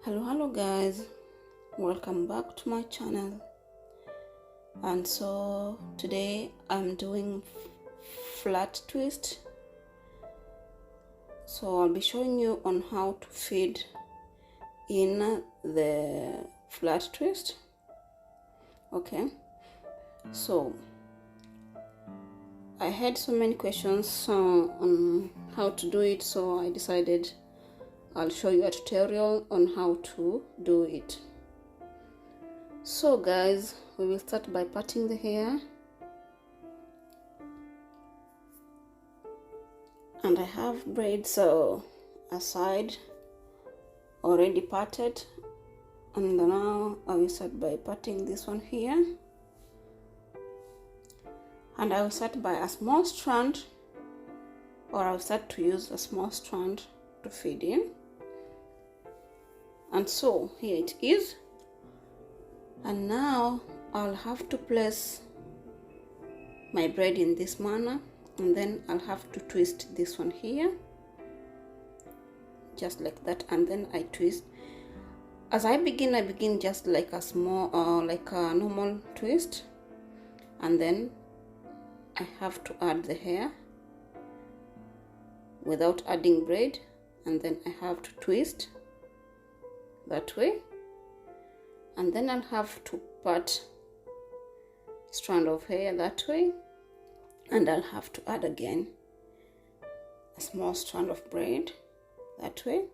Hello guys, welcome back to my channel. And so today I'm doing flat twist. So I'll be showing you on how to feed in the flat twist. Okay, so I had so many questions on how to do it, so I decided I'll show you a tutorial on how to do it. So guys, we will start by parting the hair, and I have braids aside already parted, and now I will start by parting this one here, and I will start by a small strand, or I'll start to use a small strand to feed in. And so here it is, and now I'll have to place my braid in this manner, and then I'll have to twist this one here just like that, and then I twist. As I begin just like a small like a normal twist, and then I have to add the hair without adding braid, and then I have to twist that way, and then I'll have to part strand of hair that way, and I'll have to add again a small strand of braid that way,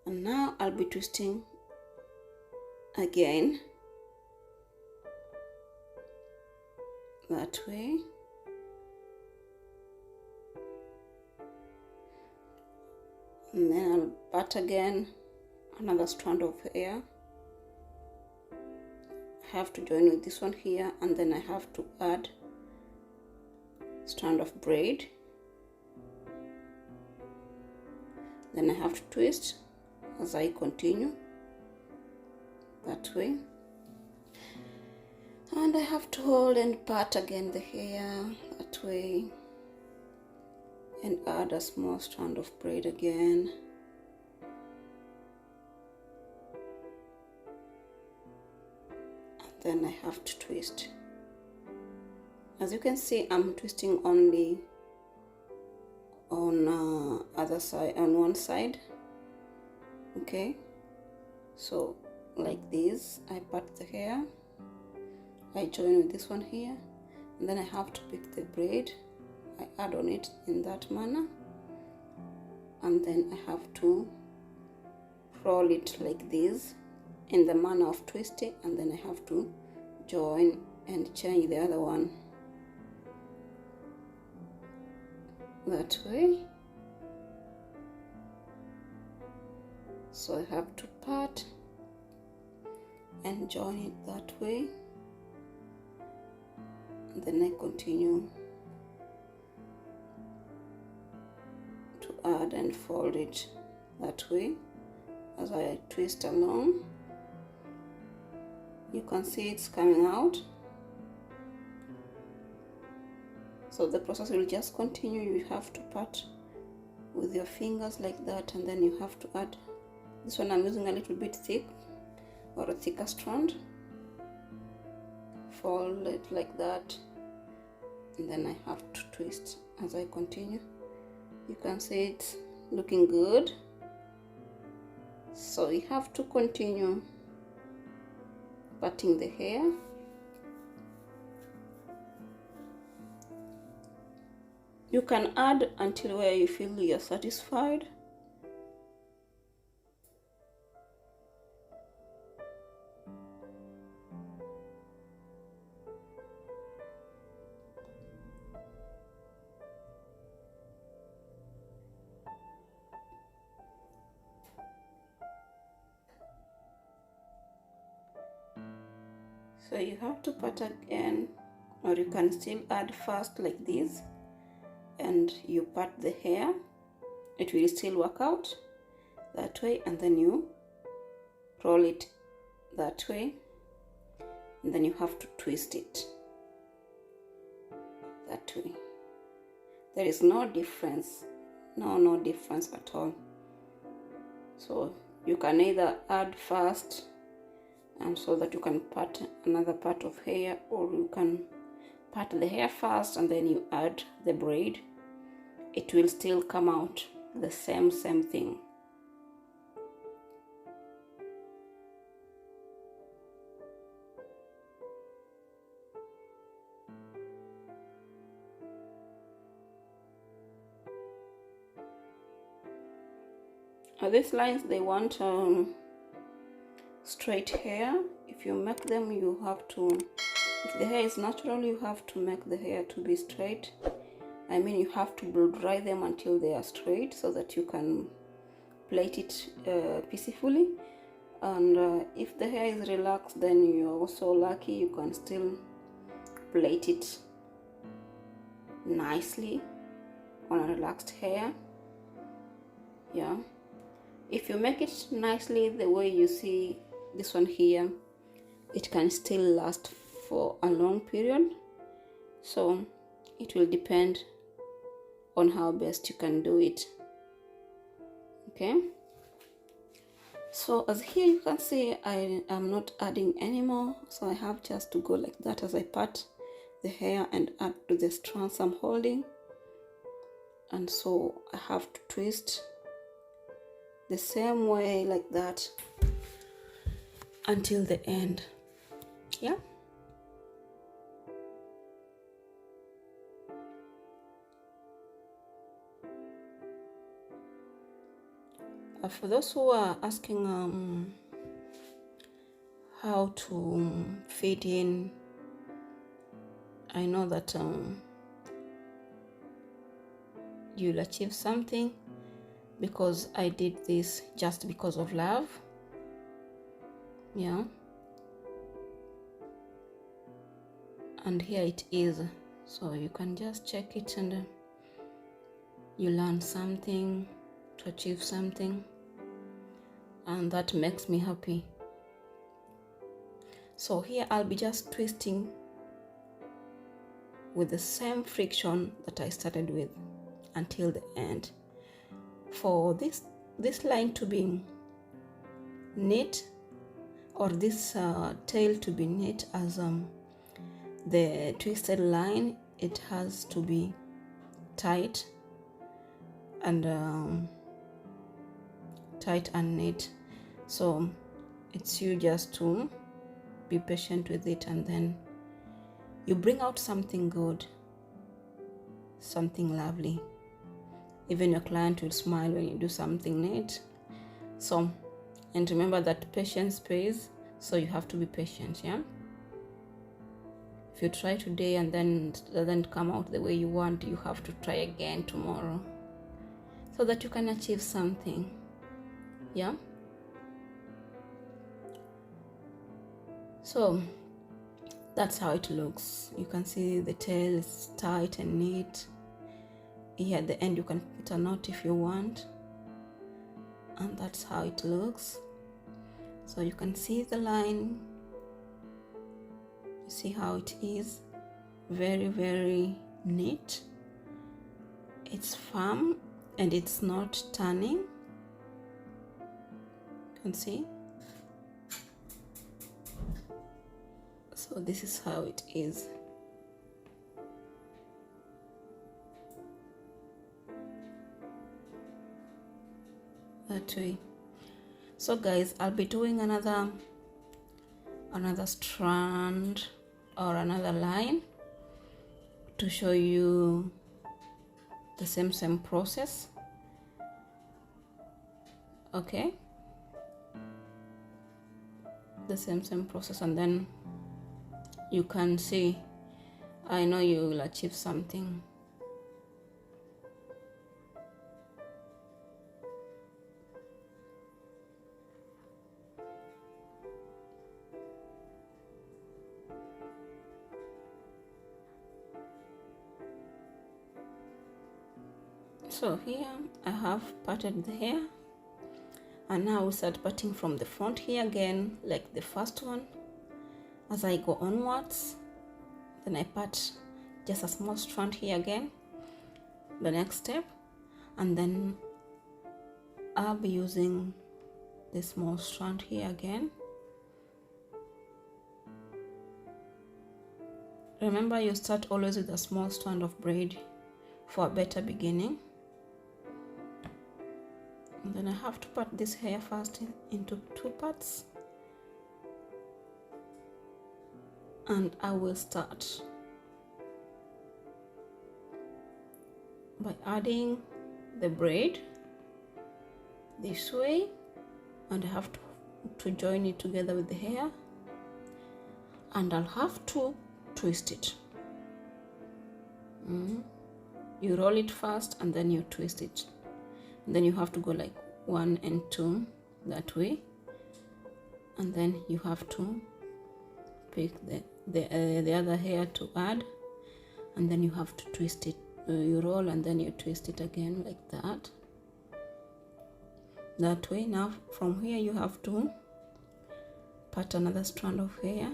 and now I'll be twisting again that way, and then I'll part again another strand of hair. I have to join with this one here, and then I have to add strand of braid, then I have to twist as I continue that way, and I have to hold and part again the hair that way, and add a small strand of braid again, and then I have to twist. As you can see, I'm twisting only on other side, on one side. Okay, so like this, I part the hair, I join with this one here, and then I have to pick the braid, I add on it in that manner, and then I have to roll it like this in the manner of twisting, and then I have to join and change the other one that way. So I have to part and join it that way, and then I continue to add and fold it that way as I twist along. You can see it's coming out, so the process will just continue. You have to part with your fingers like that, and then you have to add. This one I'm using a little bit thick, or a thicker strand. Fold it like that, and then I have to twist as I continue. You can see it's looking good, so you have to continue parting the hair. You can add until where you feel you're satisfied. So you have to part again, or you can still add first like this, and you part the hair. It will still work out that way, and then you roll it that way, and then you have to twist it that way. There is no difference no difference at all. So you can either add first, and so that you can part another part of hair, or you can part the hair first and then you add the braid. It will still come out the same thing. These lines, they want straight hair. If you make them, you have to, if the hair is natural, you have to make the hair to be straight. I mean, you have to blow dry them until they are straight so that you can plait it peacefully. And if the hair is relaxed, then you're also lucky, you can still plait it nicely on a relaxed hair. Yeah, if you make it nicely the way you see this one here, it can still last for a long period. So it will depend on how best you can do it. Okay, so as here you can see, I am not adding anymore, so I have just to go like that as I part the hair and add to the strands I'm holding. And so I have to twist the same way like that until the end. Yeah, for those who are asking how to fit in, I know that you'll achieve something, because I did this just because of love. Yeah, and here it is, so you can just check it and you learn something to achieve something, and that makes me happy. So here I'll be just twisting with the same friction that I started with until the end. For this line to be neat, or this tail to be neat as the twisted line, it has to be tight and neat. So it's you just to be patient with it, and then you bring out something good, something lovely. Even your client will smile when you do something neat. So, and remember that patience pays, so you have to be patient. Yeah, if you try today and then it doesn't come out the way you want, you have to try again tomorrow so that you can achieve something. Yeah, so that's how it looks. You can see the tail is tight and neat. Here at the end you can put a knot if you want, and that's how it looks. So you can see the line, you see how it is, very, very neat. It's firm and it's not turning. You can see. So this is how it is. That way. So guys, I'll be doing another strand or another line to show you the same process. Okay, the same process, and then you can see, I know you will achieve something. So here I have parted the hair, and now we start parting from the front here again, like the first one. As I go onwards, then I part just a small strand here again, the next step, And then I'll be using the small strand here again. Remember, you start always with a small strand of braid for a better beginning. And then I have to part this hair first into 2 parts. And I will start by adding the braid this way, and I have to join it together with the hair, and I'll have to twist it. You roll it first and then you twist it, and then you have to go like 1 and 2 that way, and then you have to pick the other hair to add, and then you have to twist it. You roll and then you twist it again like that way. Now from here you have to part another strand of hair,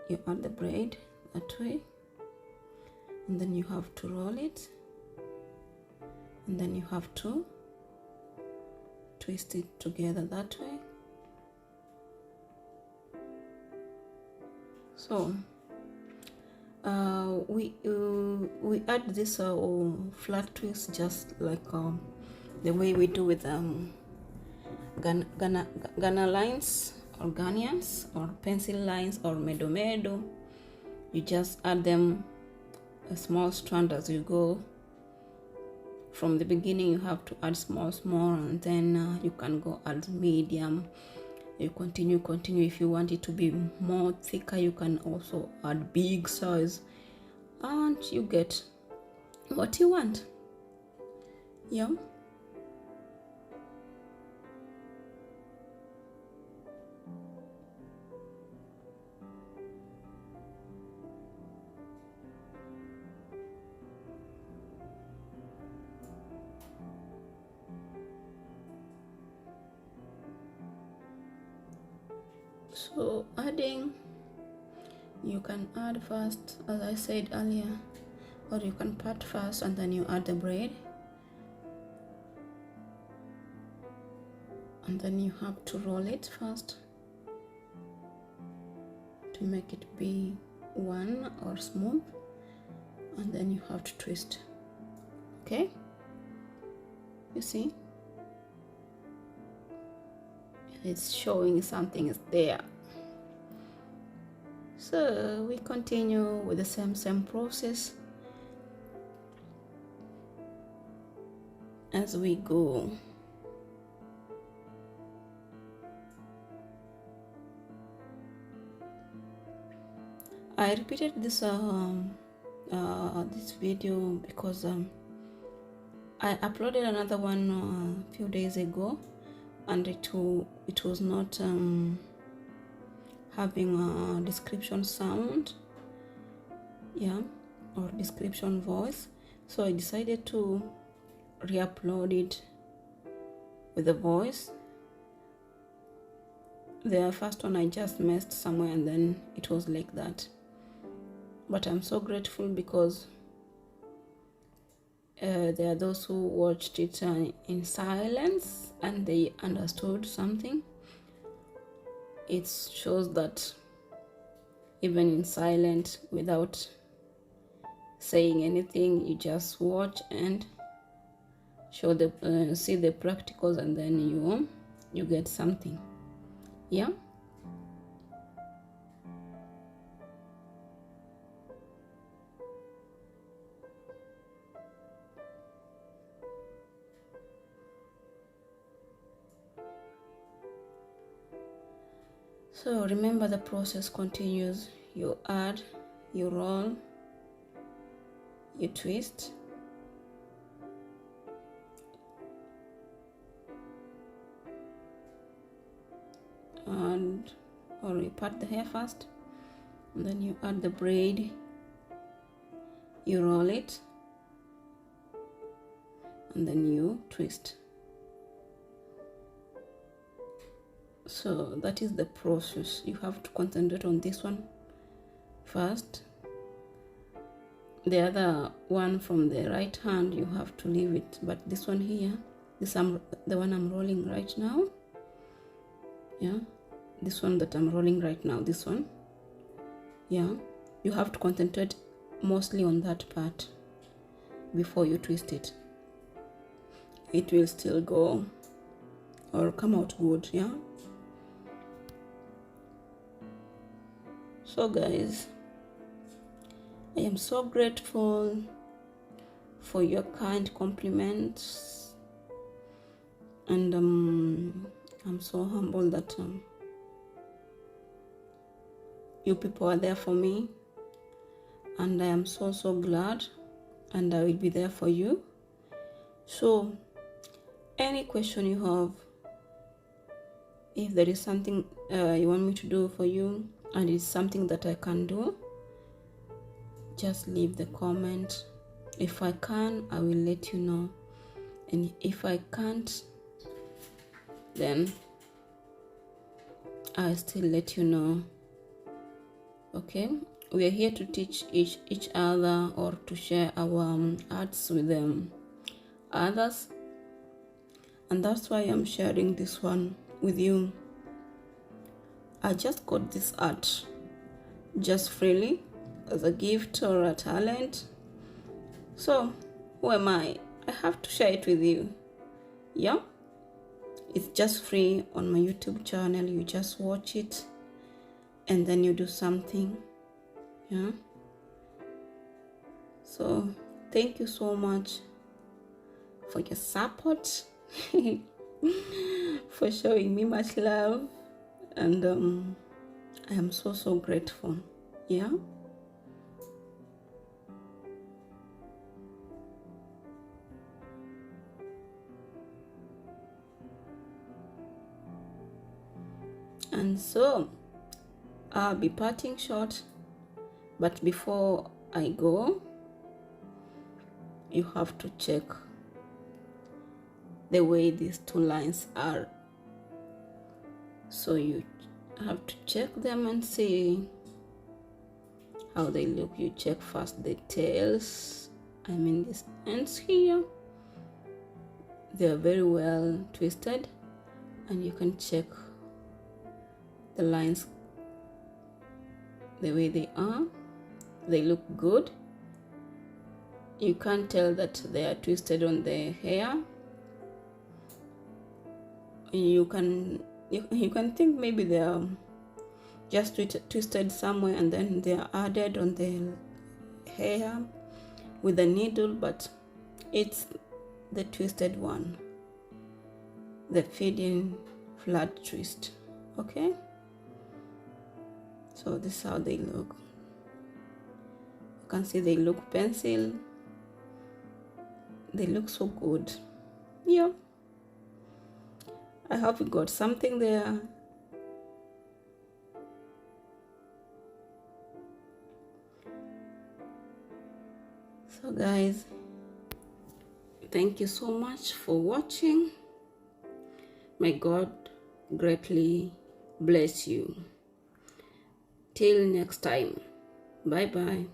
you add the braid that way, and then you have to roll it, and then you have to twist it together that way. So we add this flat twist just like the way we do with Ghana lines or Ghanaians or pencil lines or medo. You just add them a small strand as you go. From the beginning you have to add small, and then you can go add medium. You continue. If you want it to be more thicker, you can also add big size, and you get what you want. Yeah. So adding, you can add first, as I said earlier, or you can part first and then you add the braid, and then you have to roll it first to make it be one or smooth, and then you have to twist. Okay, you see it's showing something is there. So we continue with the same process as we go. I repeated this this video because I uploaded another one a few days ago, and it was not having a description sound, yeah, or description voice, so I decided to re-upload it with the voice. The first one I just messed somewhere and then it was like that, but I'm so grateful because there are those who watched it in silence and they understood something. It shows that even in silent, without saying anything, you just watch and show the see the practicals, and then you get something. Yeah. So remember, the process continues. You add, you roll, you twist, or you part the hair first, and then you add the braid, you roll it, and then you twist. So that is the process. You have to concentrate on this one first, the other one from the right hand, you have to leave it, but this one here, the one I'm rolling right now, yeah, this one that I'm rolling right now, this one, yeah, you have to concentrate mostly on that part before you twist it. It will still go or come out good, yeah. So guys, I am so grateful for your kind compliments, and I'm so humble that you people are there for me, and I am so glad, and I will be there for you. So any question you have, if there is something you want me to do for you and it's something that I can do, just leave the comment. If I can, I will let you know, and if I can't, then I'll still let you know. Okay, we are here to teach each other, or to share our arts with others, and that's why I'm sharing this one with you. I just got this art just freely as a gift or a talent, so who am I have to share it with you. Yeah, it's just free on my YouTube channel. You just watch it and then you do something, yeah. So thank you so much for your support, for showing me much love, and I am so grateful, yeah. And so I'll be parting short, but before I go, you have to check the way these two lines are. So you have to check them and see how they look. You check first the tails, I mean these ends here, they are very well twisted, and you can check the lines the way they are. They look good. You can't tell that they are twisted on the hair. You can think maybe they are just twisted somewhere and then they are added on the hair with a needle, but it's the twisted one, the feeding flat twist. Okay, so this is how they look. You can see they look pencil. They look so good. Yeah, I hope you got something there. So guys, thank you so much for watching. May God greatly bless you. Till next time. Bye bye.